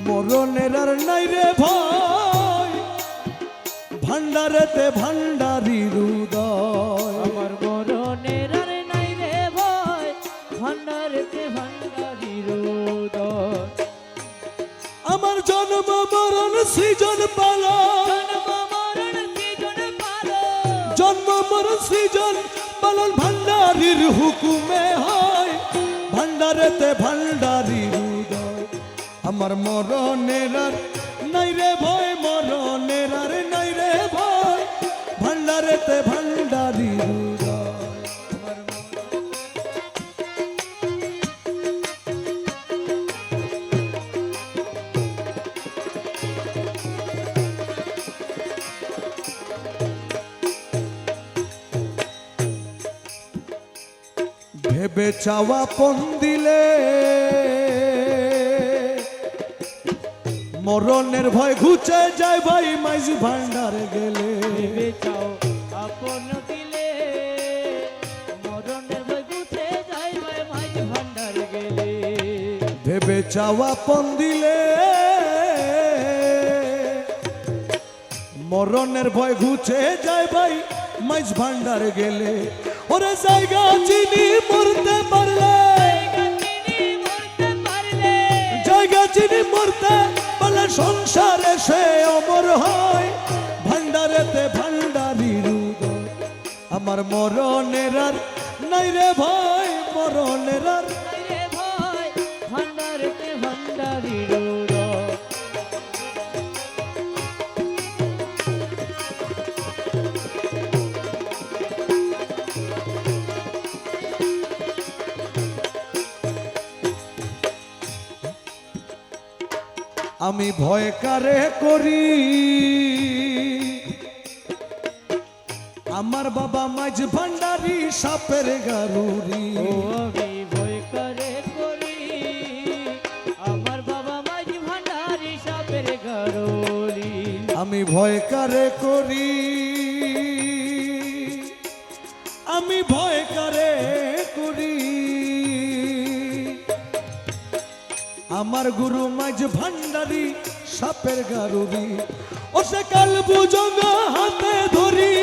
মরণের আর নাই রে ভয়, ভান্ডারেতে ভান্ডারির উদয়। আমার মরণের আর নাই রে ভয়, ভান্ডারেতে ভান্ডারির উদয়। আমার জন্ম মরণ সৃজন পালন, জন্ম মরণ সৃজন পালন ভান্ডারির হুকুমে হয়, ভান্ডারেতে ভান্ডারির উদয়। আমার মরণের আর নাই রে ভয়, মরণের আর নাই রে ভয়, ভান্ডারেতে ভান্ডারির উদয়। ভেবে চাওয়া পণ দিলে মরণের ভয় ঘুচে যায় ভাই, মাইজ ভান্ডার গেলে। ভেবে চাও আপন দিলে মরণের ভয় ঘুচে যায় ভাই, মাইজ ভান্ডার গেলে। ভেবে চাওয়া পণ দিলে মরণের ভয় ঘুচে যায় ভাই, মাইজ ভান্ডার গেলে। ওরে জায়গা চিনি মরতে পারলে, জায়গা চিনি মরতে পারলে সংসারে সে অমর হয়, ভান্ডারেতে ভান্ডারির উদয়। আমার মরণের আর নাই রে ভয়, মরণের আর নাই রে ভয়, ভান্ডারেতে ভান্ডারির উদয়। আমি ভয় কারে করি, আমার বাবা মাঝ ভান্ডারি সাপের গারুরি। ও আমি ভয় করে করি, আমার বাবা মাঝ ভান্ডারি সাপের গারুরি। আমি ভয় কারে করি, আমি ভয় কারে করি, আমার গুরু মাঝ ভান্ডারি সাপের গারুরি। ও সে কাল বুজঙ্গ হাতে ধরি,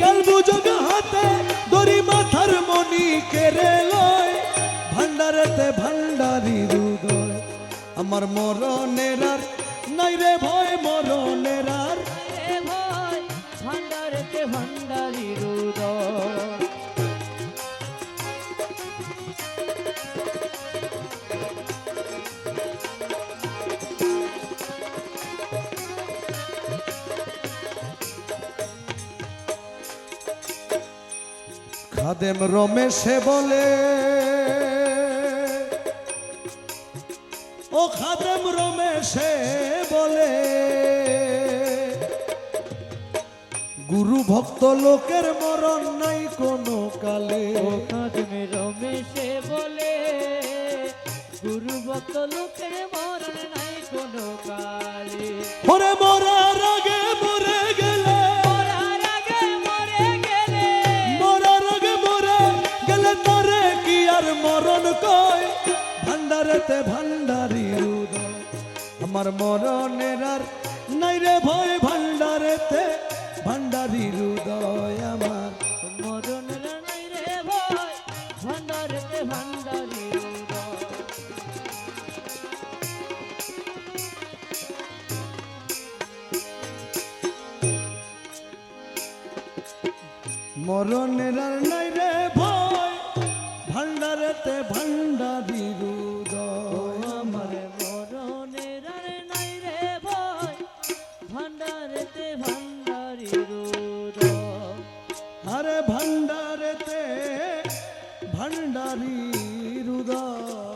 কাল বুজঙ্গ হাতে ধরি, মাথার মনি কেড়ে লয়, ভান্ডারেতে ভান্ডারির উদয়। আমার মরণের আর নাই রে ভয়, মরণের আর ভয়, ভান্ডারেতে ভান্ডারির উদয়। খাদেম রমেশে বলে, ও খাদেম রমেশে বলে, গুরু ভক্ত লোকের মরণ নাই কোনো কালে। ও খাদেম রমেশে বলে, গুরু ভক্ত লোকের মরণ নাই কোনো কালে। ওরে মরার আগে মরে গেলে, মরার আগে মরে গেলে, মরার আগে মরে গেলে তারে কি আর মরণ কয়, ভান্ডারেতে ভান্ডারির উদয়। আমার মরণের আর নাই রে ভয়, ভান্ডারেতে ভান্ডারির উদয়। আমার মরণের নাই রে ভয়, ভান্ডারেতে ভান্ডারির উদয়। মরণের আর নাই রে ভয়, ভান্ডারেতে ভান্ডারির উদয়। আমার মরণের আর নাই রে ভয়, ভান্ডারেতে ভান্ডারির উদয়। আরে ভান্ডারেতে ভান্ডারির উদয়।